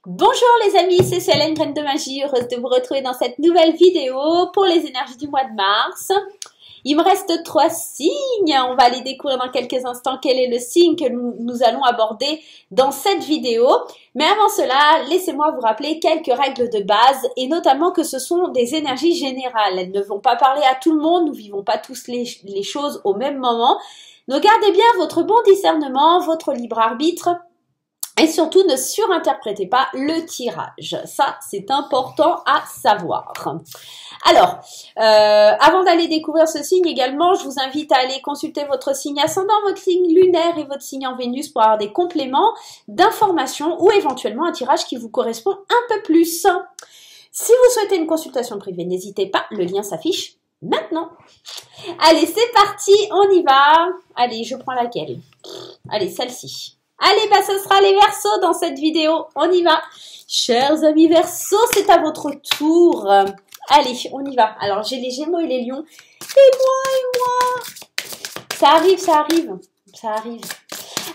Bonjour les amis, c'est Célène Graine de Magie, heureuse de vous retrouver dans cette nouvelle vidéo pour les énergies du mois de mars. Il me reste 3 signes, on va aller découvrir dans quelques instants quel est le signe que nous allons aborder dans cette vidéo. Mais avant cela, laissez-moi vous rappeler quelques règles de base et notamment que ce sont des énergies générales. Elles ne vont pas parler à tout le monde, nous vivons pas tous les choses au même moment. Donc gardez bien votre bon discernement, votre libre arbitre. Et surtout, ne surinterprétez pas le tirage. Ça, c'est important à savoir. Alors, avant d'aller découvrir ce signe également, je vous invite à aller consulter votre signe ascendant, votre signe lunaire et votre signe en Vénus pour avoir des compléments d'informations ou éventuellement un tirage qui vous correspond un peu plus. Si vous souhaitez une consultation privée, n'hésitez pas, le lien s'affiche maintenant. Allez, c'est parti, on y va. Allez, je prends laquelle? Allez, celle-ci. Allez, bah ce sera les Verseaux dans cette vidéo. On y va. Chers amis Verseaux, c'est à votre tour. Allez, on y va. Alors, j'ai les Gémeaux et les Lions. Et moi. Ça arrive, ça arrive. Ça arrive.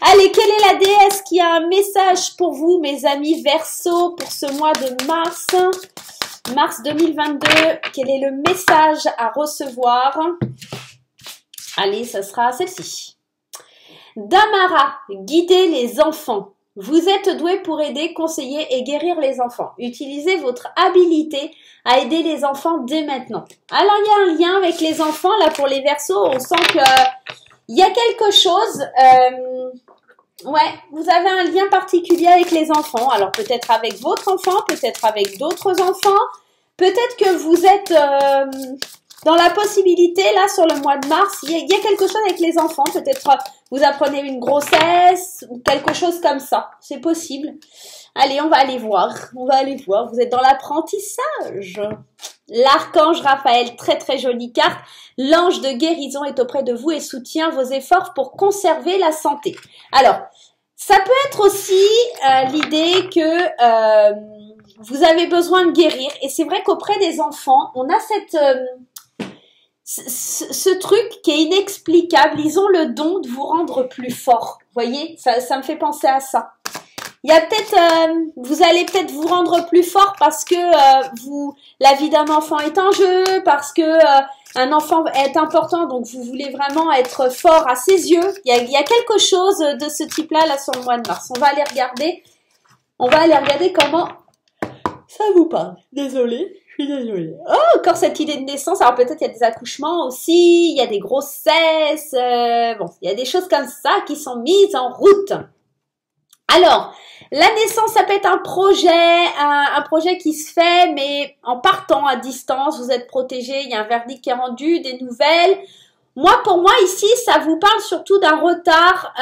Allez, quelle est la déesse qui a un message pour vous, mes amis Verseaux, pour ce mois de mars? Mars 2022. Quel est le message à recevoir? Allez, ce sera celle-ci. Damara, guidez les enfants. Vous êtes doué pour aider, conseiller et guérir les enfants. Utilisez votre habilité à aider les enfants dès maintenant. Alors, il y a un lien avec les enfants. Là, pour les Verseaux, on sent que il y a quelque chose. Ouais, vous avez un lien particulier avec les enfants. Alors, peut-être avec votre enfant, peut-être avec d'autres enfants. Peut-être que vous êtes dans la possibilité, là, sur le mois de mars, il y a quelque chose avec les enfants. Peut-être vous apprenez une grossesse ou quelque chose comme ça. C'est possible. Allez, on va aller voir. On va aller voir. Vous êtes dans l'apprentissage. L'archange Raphaël, très très jolie carte. L'ange de guérison est auprès de vous et soutient vos efforts pour conserver la santé. Alors, ça peut être aussi l'idée que vous avez besoin de guérir. Et c'est vrai qu'auprès des enfants, on a ce truc qui est inexplicable. Ils ont le don de vous rendre plus fort. Vous voyez, ça me fait penser à ça. Il y a peut-être, vous allez peut-être vous rendre plus fort parce que la vie d'un enfant est en jeu, parce que un enfant est important, donc vous voulez vraiment être fort à ses yeux. Il y a quelque chose de ce type-là là sur le mois de mars. On va aller regarder. On va aller regarder comment ça vous parle. Désolée. Je suis désolée. Oh, encore cette idée de naissance. Alors peut-être il y a des accouchements aussi, il y a des grossesses. Bon, il y a des choses comme ça qui sont mises en route. Alors, la naissance, ça peut être un projet qui se fait, mais en partant à distance, vous êtes protégé, il y a un verdict qui est rendu, des nouvelles. Pour moi, ici, ça vous parle surtout d'un retard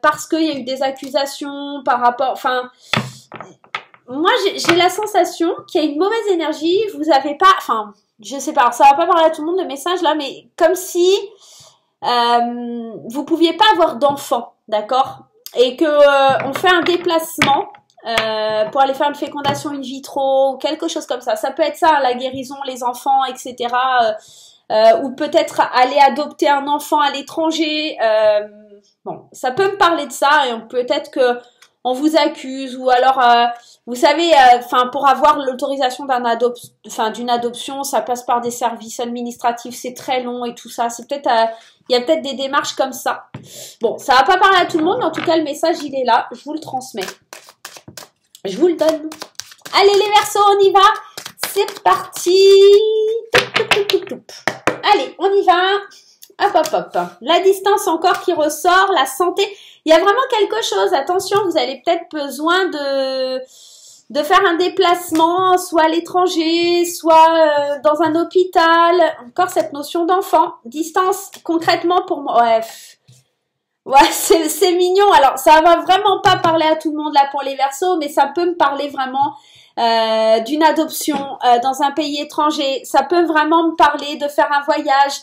parce qu'il y a eu des accusations par rapport... Enfin... Moi, j'ai la sensation qu'il y a une mauvaise énergie, vous avez pas, enfin, je sais pas, ça va pas parler à tout le monde de message là, mais comme si vous pouviez pas avoir d'enfant, d'accord? Et que on fait un déplacement pour aller faire une fécondation in vitro ou quelque chose comme ça. Ça peut être ça, la guérison, les enfants, etc. Ou peut-être aller adopter un enfant à l'étranger. Bon, ça peut me parler de ça et peut-être que on vous accuse ou alors, vous savez, pour avoir l'autorisation d'une adoption, ça passe par des services administratifs, c'est très long et tout ça. C'est peut-être, il y a peut-être des démarches comme ça. Bon, ça va pas parler à tout le monde, mais en tout cas, le message, il est là. Je vous le transmets. Je vous le donne. Allez, les Verseaux, on y va. C'est parti. Allez, on y va. Hop. La distance encore qui ressort, la santé. Il y a vraiment quelque chose. Attention, vous avez peut-être besoin de faire un déplacement, soit à l'étranger, soit dans un hôpital. Encore cette notion d'enfant. Distance, concrètement pour moi. Ouais, c'est mignon. Alors, ça va vraiment pas parler à tout le monde là pour les Verseaux, mais ça peut me parler vraiment d'une adoption dans un pays étranger. Ça peut vraiment me parler de faire un voyage.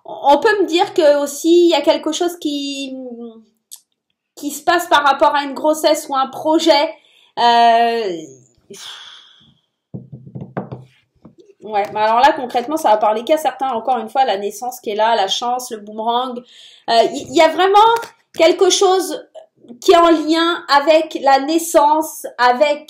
On peut me dire que aussi il y a quelque chose qui se passe par rapport à une grossesse ou un projet. Ouais, mais alors là concrètement ça va parler qu'à certains. Encore une fois, la naissance qui est là, la chance, le boomerang. Il y a vraiment quelque chose qui est en lien avec la naissance, avec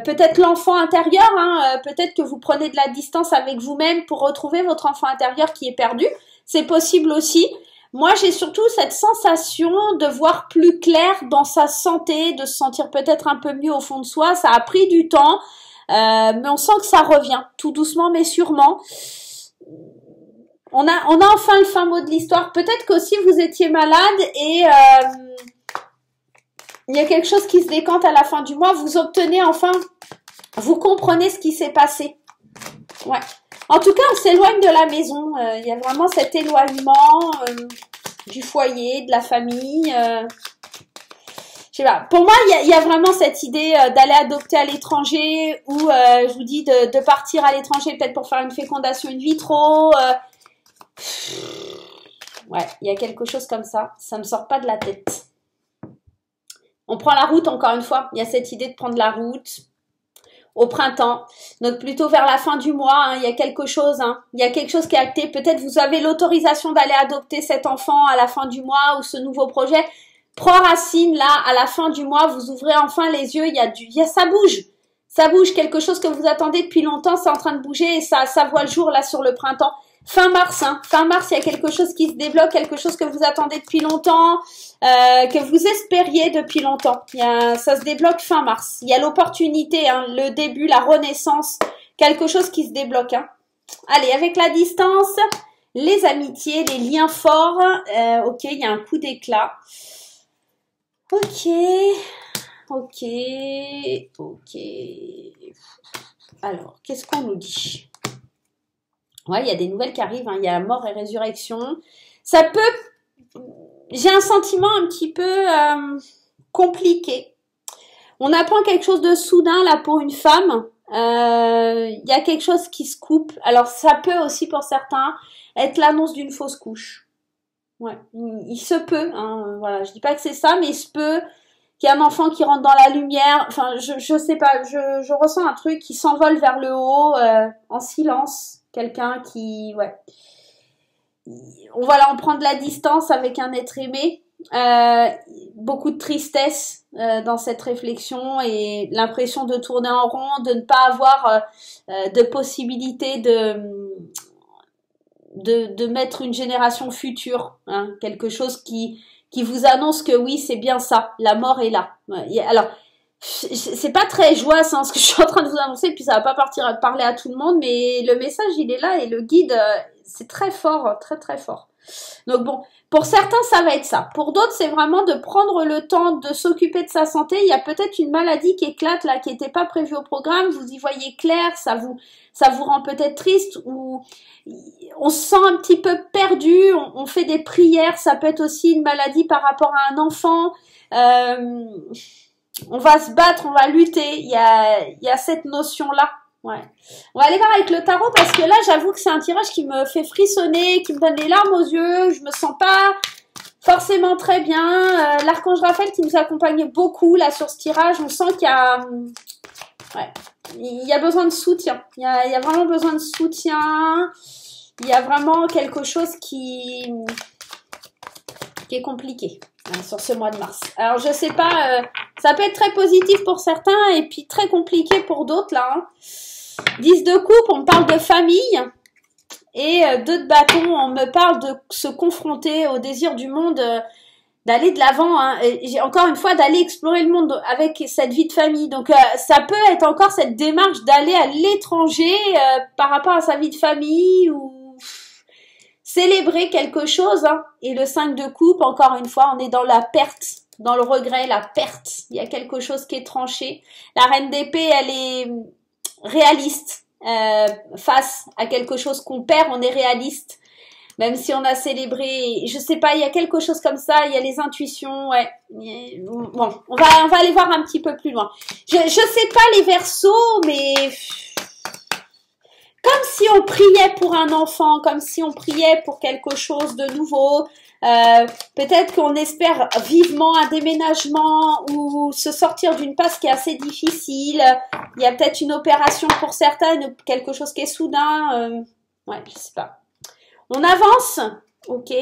peut-être l'enfant intérieur, hein, peut-être que vous prenez de la distance avec vous-même pour retrouver votre enfant intérieur qui est perdu, c'est possible aussi. Moi, j'ai surtout cette sensation de voir plus clair dans sa santé, de se sentir peut-être un peu mieux au fond de soi. Ça a pris du temps, mais on sent que ça revient, tout doucement mais sûrement. On a enfin le fin mot de l'histoire. Peut-être qu'aussi vous étiez malade et il y a quelque chose qui se décante à la fin du mois. Vous obtenez enfin, vous comprenez ce qui s'est passé. Ouais. En tout cas, on s'éloigne de la maison. Il y a vraiment cet éloignement du foyer, de la famille. Je sais pas. Pour moi, il y a vraiment cette idée d'aller adopter à l'étranger ou, je vous dis, de partir à l'étranger peut-être pour faire une fécondation in vitro. Ouais, il y a quelque chose comme ça. Ça me sort pas de la tête. On prend la route, encore une fois. Il y a cette idée de prendre la route au printemps, donc plutôt vers la fin du mois, hein, il y a quelque chose, hein, il y a quelque chose qui est acté. Peut-être vous avez l'autorisation d'aller adopter cet enfant à la fin du mois ou ce nouveau projet prend racine là à la fin du mois. Vous ouvrez enfin les yeux, ça bouge, quelque chose que vous attendez depuis longtemps, c'est en train de bouger et ça voit le jour là sur le printemps. Fin mars, il y a quelque chose qui se débloque, quelque chose que vous attendez depuis longtemps, que vous espériez depuis longtemps. Ça se débloque fin mars. Il y a l'opportunité, hein, le début, la renaissance, quelque chose qui se débloque. Hein. Allez, avec la distance, les amitiés, les liens forts. Ok, il y a un coup d'éclat. Ok. Alors, qu'est-ce qu'on nous dit ? Ouais, il y a des nouvelles qui arrivent, hein. Il y a mort et résurrection. Ça peut... J'ai un sentiment un petit peu compliqué. On apprend quelque chose de soudain, là, pour une femme. Il y a quelque chose qui se coupe. Alors, ça peut aussi, pour certains, être l'annonce d'une fausse couche. Ouais, il se peut, hein. Voilà, je dis pas que c'est ça, mais il se peut qu'il y ait un enfant qui rentre dans la lumière. Enfin, je sais pas, je ressens un truc qui s'envole vers le haut, en silence. Quelqu'un qui, ouais, on prend de la distance avec un être aimé, beaucoup de tristesse dans cette réflexion et l'impression de tourner en rond, de ne pas avoir de possibilité de mettre une génération future, hein, quelque chose qui vous annonce que oui, c'est bien ça, la mort est là. Alors, c'est pas très joyeux, hein, ce que je suis en train de vous annoncer, puis ça va pas parler à tout le monde, mais le message il est là et le guide c'est très fort, très très fort. Donc bon, pour certains ça va être ça, pour d'autres c'est vraiment de prendre le temps de s'occuper de sa santé. Il y a peut-être une maladie qui éclate là, qui n'était pas prévue au programme, vous y voyez clair, ça vous rend peut-être triste ou on se sent un petit peu perdu, on fait des prières, ça peut être aussi une maladie par rapport à un enfant. On va se battre, on va lutter. Il y a cette notion-là. Ouais. On va aller voir avec le tarot parce que là, j'avoue que c'est un tirage qui me fait frissonner, qui me donne les larmes aux yeux. Je me sens pas forcément très bien. L'archange Raphaël qui nous accompagnait beaucoup là sur ce tirage, on sent qu'il y a, ouais, il y a besoin de soutien. Il y a vraiment besoin de soutien. Il y a vraiment quelque chose qui est compliqué sur ce mois de mars. Alors je sais pas, ça peut être très positif pour certains et puis très compliqué pour d'autres là. Hein. 10 de coupe, on me parle de famille et 2 de bâton, on me parle de se confronter au désir du monde, d'aller de l'avant. Hein. Encore une fois, d'aller explorer le monde avec cette vie de famille. Donc ça peut être encore cette démarche d'aller à l'étranger par rapport à sa vie de famille ou célébrer quelque chose, hein. Et le 5 de coupe, encore une fois, on est dans la perte, dans le regret, la perte. Il y a quelque chose qui est tranché. La reine d'épée, elle est réaliste. Face à quelque chose qu'on perd, on est réaliste. Même si on a célébré, je sais pas, il y a quelque chose comme ça, il y a les intuitions, ouais. Bon, on va aller voir un petit peu plus loin. Je sais pas les verseaux, mais... Comme si on priait pour un enfant, comme si on priait pour quelque chose de nouveau. Peut-être qu'on espère vivement un déménagement ou se sortir d'une passe qui est assez difficile. Il y a peut-être une opération pour certaines, quelque chose qui est soudain. Ouais, je sais pas. On avance. Ok.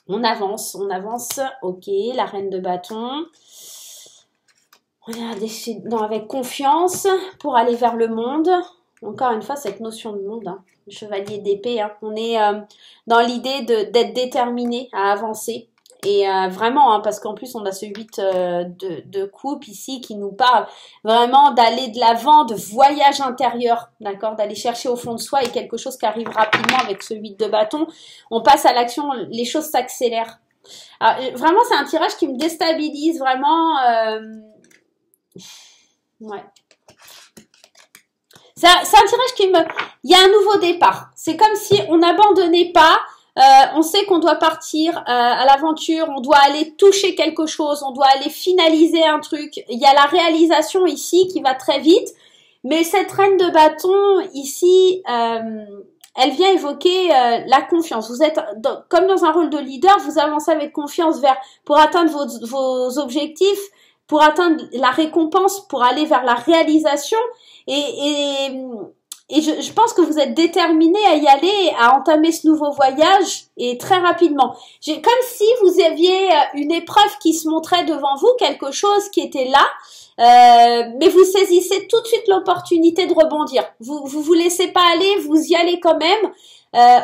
On avance, on avance. Ok, la reine de bâton. On est non, avec confiance pour aller vers le monde. Encore une fois, cette notion de monde, hein. Le chevalier d'épée, hein. On est dans l'idée d'être déterminé à avancer. Et vraiment, hein, parce qu'en plus, on a ce 8 de coupe ici qui nous parle vraiment d'aller de l'avant, de voyage intérieur, d'accord, d'aller chercher au fond de soi et quelque chose qui arrive rapidement avec ce 8 de bâton. On passe à l'action, les choses s'accélèrent. Vraiment, c'est un tirage qui me déstabilise, vraiment. Ouais. C'est un tirage qui me... Il y a un nouveau départ. C'est comme si on n'abandonnait pas. On sait qu'on doit partir à l'aventure, on doit aller toucher quelque chose, on doit aller finaliser un truc. Il y a la réalisation ici qui va très vite, mais cette reine de bâton ici, elle vient évoquer la confiance. Vous êtes comme dans un rôle de leader, vous avancez avec confiance pour atteindre vos objectifs, pour atteindre la récompense, pour aller vers la réalisation. Et je pense que vous êtes déterminé à y aller, à entamer ce nouveau voyage et très rapidement. Comme si vous aviez une épreuve qui se montrait devant vous, quelque chose qui était là, mais vous saisissez tout de suite l'opportunité de rebondir. Vous laissez pas aller, vous y allez quand même.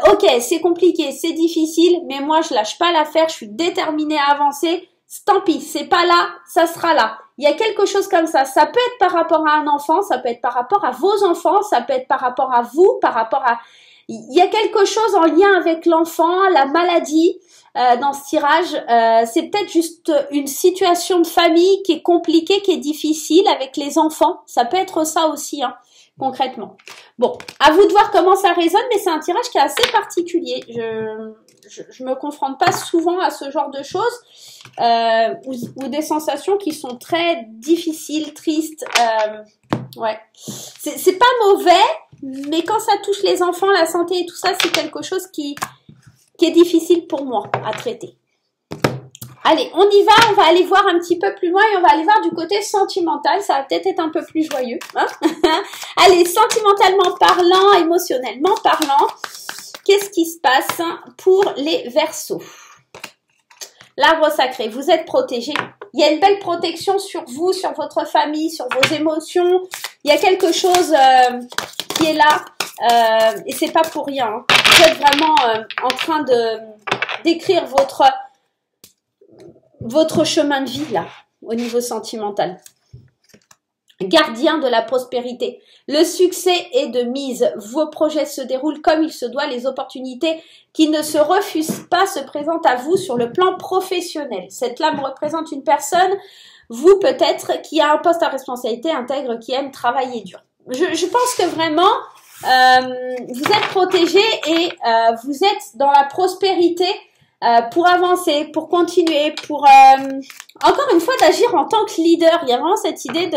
Ok, c'est compliqué, c'est difficile, mais moi je lâche pas l'affaire, je suis déterminée à avancer. Tant pis, c'est pas là, ça sera là. Il y a quelque chose comme ça. Ça peut être par rapport à un enfant, ça peut être par rapport à vos enfants, ça peut être par rapport à vous, par rapport à... Il y a quelque chose en lien avec l'enfant, la maladie dans ce tirage. C'est peut-être juste une situation de famille qui est compliquée, qui est difficile avec les enfants. Ça peut être ça aussi, hein, concrètement. Bon, à vous de voir comment ça résonne, mais c'est un tirage qui est assez particulier. Je me confronte pas souvent à ce genre de choses ou des sensations qui sont très difficiles, tristes. Ouais, c'est pas mauvais, mais quand ça touche les enfants, la santé et tout ça, c'est quelque chose qui est difficile pour moi à traiter. Allez, on y va, on va aller voir un petit peu plus loin et on va aller voir du côté sentimental. Ça va peut-être être un peu plus joyeux, hein. Allez, sentimentalement parlant, émotionnellement parlant, qu'est-ce qui se passe pour les Verseaux? L'arbre sacré, vous êtes protégés. Il y a une belle protection sur vous, sur votre famille, sur vos émotions. Il y a quelque chose qui est là et c'est pas pour rien, hein. Vous êtes vraiment en train d'écrire votre chemin de vie là, au niveau sentimental. Gardien de la prospérité. Le succès est de mise. Vos projets se déroulent comme il se doit. Les opportunités qui ne se refusent pas se présentent à vous sur le plan professionnel. Cette lame représente une personne, vous peut-être, qui a un poste à responsabilité, intègre, qui aime travailler dur. Je pense que vraiment, vous êtes protégé et vous êtes dans la prospérité pour avancer, pour continuer, pour encore une fois d'agir en tant que leader. Il y a vraiment cette idée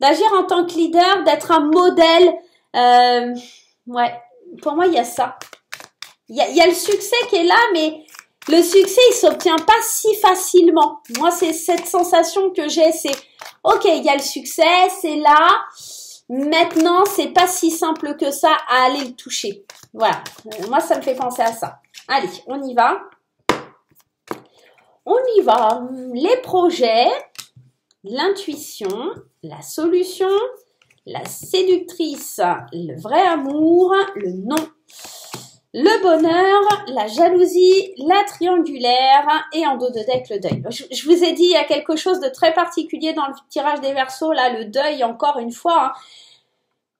d'agir en tant que leader, d'être un modèle. Ouais, pour moi il y a ça. Il y a le succès qui est là, mais le succès il s'obtient pas si facilement. Moi c'est cette sensation que j'ai, c'est ok, il y a le succès, c'est là. Maintenant c'est pas si simple que ça à aller le toucher. Voilà, moi ça me fait penser à ça. Allez, on y va. On y va. Les projets, l'intuition, la solution, la séductrice, le vrai amour, le non, le bonheur, la jalousie, la triangulaire et en dos de deck le deuil. Je vous ai dit, il y a quelque chose de très particulier dans le tirage des Verseaux, là, le deuil encore une fois, hein.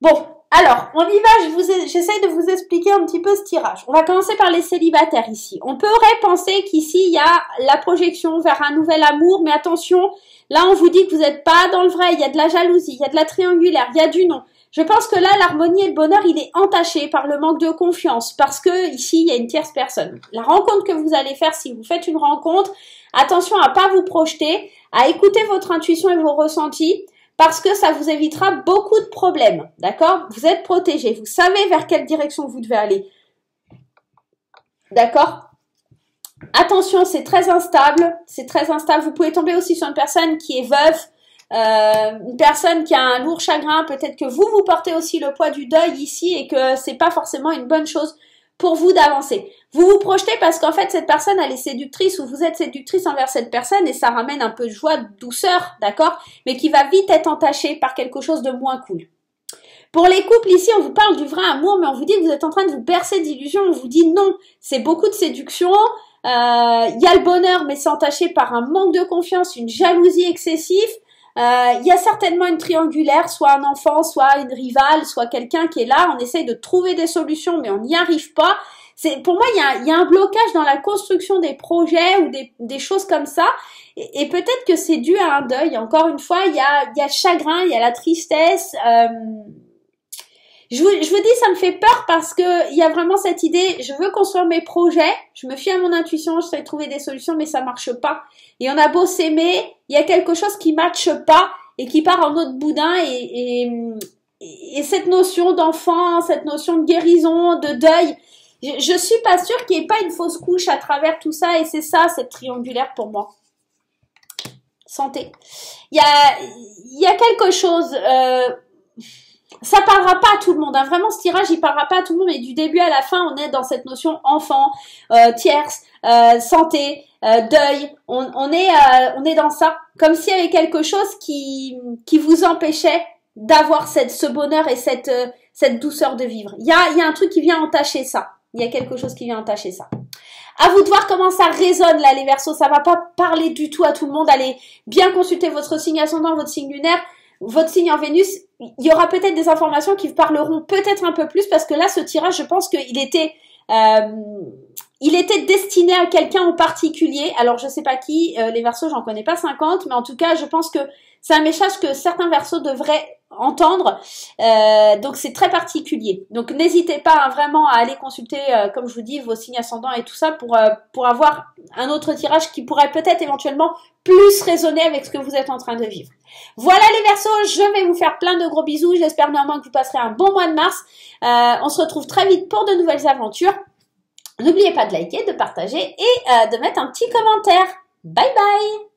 Bon, alors, on y va, j'essaie de vous expliquer un petit peu ce tirage. On va commencer par les célibataires ici. On pourrait penser qu'ici, il y a la projection vers un nouvel amour, mais attention, là, on vous dit que vous n'êtes pas dans le vrai, il y a de la jalousie, il y a de la triangulaire, il y a du non. Je pense que là, l'harmonie et le bonheur, il est entaché par le manque de confiance, parce que ici, il y a une tierce personne. La rencontre que vous allez faire, si vous faites une rencontre, attention à pas vous projeter, à écouter votre intuition et vos ressentis, parce que ça vous évitera beaucoup de problèmes, d'accord? Vous êtes protégé, vous savez vers quelle direction vous devez aller, d'accord? Attention, c'est très instable, vous pouvez tomber aussi sur une personne qui est veuve, une personne qui a un lourd chagrin, peut-être que vous portez aussi le poids du deuil ici et que c'est pas forcément une bonne chose pour vous d'avancer. Vous vous projetez parce qu'en fait, cette personne, elle est séductrice ou vous êtes séductrice envers cette personne et ça ramène un peu de joie, de douceur, d'accord? Mais qui va vite être entaché par quelque chose de moins cool. Pour les couples, ici, on vous parle du vrai amour, mais on vous dit que vous êtes en train de vous bercer d'illusions. On vous dit non, c'est beaucoup de séduction. Il y a le bonheur, mais c'est entaché par un manque de confiance, une jalousie excessive. Il y a certainement une triangulaire, soit un enfant, soit une rivale, soit quelqu'un qui est là. On essaye de trouver des solutions, mais on n'y arrive pas. Pour moi, il y a un blocage dans la construction des projets ou des choses comme ça. Et peut-être que c'est dû à un deuil. Encore une fois, il y a le chagrin, il y a la tristesse. Je vous dis, ça me fait peur parce que il y a vraiment cette idée, je veux construire mes projets, je me fie à mon intuition, je sais trouver des solutions, mais ça marche pas. Et on a beau s'aimer, il y a quelque chose qui matche pas et qui part en autre boudin et cette notion d'enfant, cette notion de guérison, de deuil, je suis pas sûre qu'il n'y ait pas une fausse couche à travers tout ça et c'est ça, cette triangulaire pour moi. Santé. Il y a quelque chose, ça parlera pas à tout le monde, hein. Vraiment ce tirage il parlera pas à tout le monde, mais du début à la fin on est dans cette notion enfant, tierce, santé, deuil, on est dans ça, comme s'il y avait quelque chose qui vous empêchait d'avoir ce bonheur et cette douceur de vivre. Il y a un truc qui vient entacher ça, il y a quelque chose qui vient entacher ça. À vous de voir comment ça résonne là les Verseaux, ça va pas parler du tout à tout le monde, allez bien consulter votre signe ascendant, votre signe lunaire, votre signe en Vénus, il y aura peut-être des informations qui vous parleront peut-être un peu plus parce que là, ce tirage, je pense qu'il était destiné à quelqu'un en particulier. Alors, je sais pas qui, les Verseaux, j'en connais pas 50, mais en tout cas, je pense que c'est un message que certains Verseaux devraient entendre. Donc, c'est très particulier. Donc, n'hésitez pas hein, vraiment à aller consulter, comme je vous dis, vos signes ascendants et tout ça pour avoir un autre tirage qui pourrait peut-être éventuellement plus résonner avec ce que vous êtes en train de vivre. Voilà les Verseaux, je vais vous faire plein de gros bisous. J'espère néanmoins que vous passerez un bon mois de mars. On se retrouve très vite pour de nouvelles aventures. N'oubliez pas de liker, de partager et de mettre un petit commentaire. Bye bye!